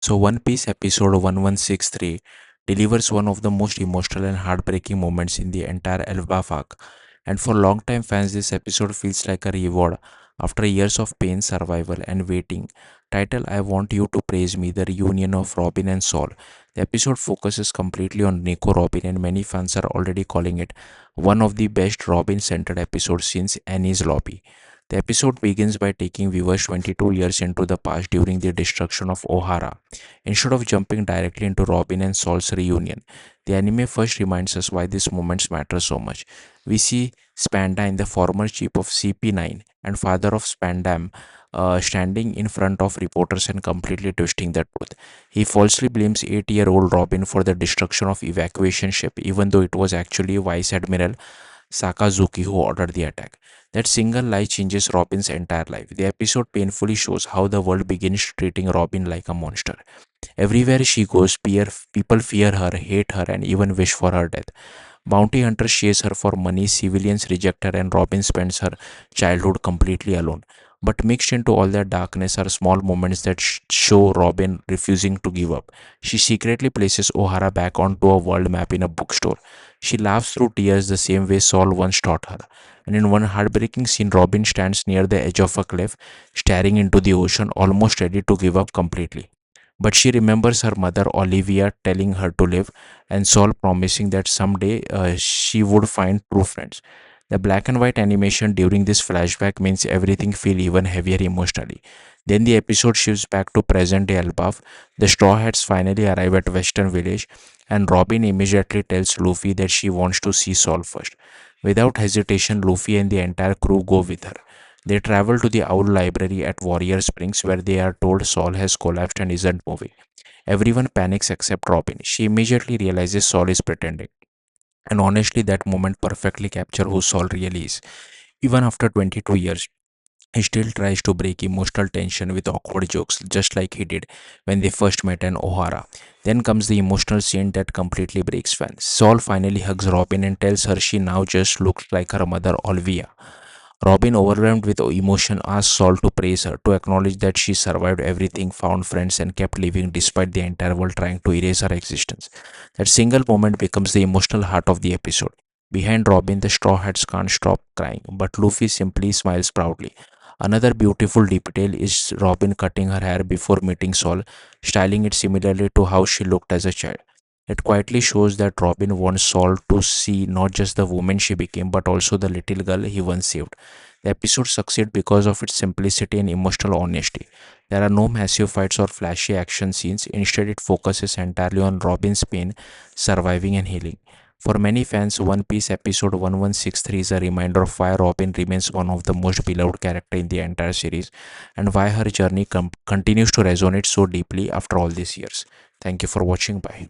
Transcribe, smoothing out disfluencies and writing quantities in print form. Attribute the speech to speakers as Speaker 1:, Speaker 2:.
Speaker 1: So, One Piece episode 1163 delivers one of the most emotional and heartbreaking moments in the entire Elba arc. And for long-time fans, this episode feels like a reward after years of pain, survival, and waiting. Title: I Want You to Praise Me, the reunion of Robin and Saul. The episode focuses completely on Nico Robin, and many fans are already calling it one of the best Robin-centered episodes since Annie's Lobby. The episode begins by taking viewers 22 years into the past during the destruction of O'Hara. Instead of jumping directly into Robin and Saul's reunion, the anime first reminds us why these moments matter so much. We see Spandam, the former chief of CP9 and father of Spandam, standing in front of reporters and completely twisting the truth. He falsely blames 8-year-old Robin for the destruction of evacuation ship, even though it was actually Vice Admiral Sakazuki who ordered the attack. That single lie changes Robin's entire life. The episode painfully shows how the world begins treating Robin like a monster. Everywhere she goes, people fear her, hate her, and even wish for her death. Bounty hunters chase her for money, civilians reject her, and Robin spends her childhood completely alone. But mixed into all that darkness are small moments that show Robin refusing to give up. She secretly places O'Hara back onto a world map in a bookstore. She laughs through tears the same way Saul once taught her. And in one heartbreaking scene, Robin stands near the edge of a cliff, staring into the ocean, almost ready to give up completely. But she remembers her mother Olivia telling her to live, and Saul promising that someday she would find true friends. The black and white animation during this flashback means everything feels even heavier emotionally. Then the episode shifts back to present day Elbaf. The Straw Hats finally arrive at Western Village, and Robin immediately tells Luffy that she wants to see Saul first. Without hesitation, Luffy and the entire crew go with her. They travel to the Owl Library at Warrior Springs where they are told Saul has collapsed and isn't moving. Everyone panics except Robin. She immediately realizes Saul is pretending. And honestly, that moment perfectly captures who Saul really is. Even after 22 years, he still tries to break emotional tension with awkward jokes, just like he did when they first met in O'Hara. Then comes the emotional scene that completely breaks fans. Saul finally hugs Robin and tells her she now just looks like her mother, Olivia. Robin, overwhelmed with emotion, asks Saul to praise her, to acknowledge that she survived everything, found friends, and kept living despite the entire world trying to erase her existence. That single moment becomes the emotional heart of the episode. Behind Robin, the Straw Hats can't stop crying, but Luffy simply smiles proudly. Another beautiful detail is Robin cutting her hair before meeting Saul, styling it similarly to how she looked as a child. It quietly shows that Robin wants Saul to see not just the woman she became, but also the little girl he once saved. The episode succeeds because of its simplicity and emotional honesty. There are no massive fights or flashy action scenes, instead, it focuses entirely on Robin's pain, surviving, and healing. For many fans, One Piece episode 1163 is a reminder of why Robin remains one of the most beloved characters in the entire series and why her journey continues to resonate so deeply after all these years. Thank you for watching. Bye.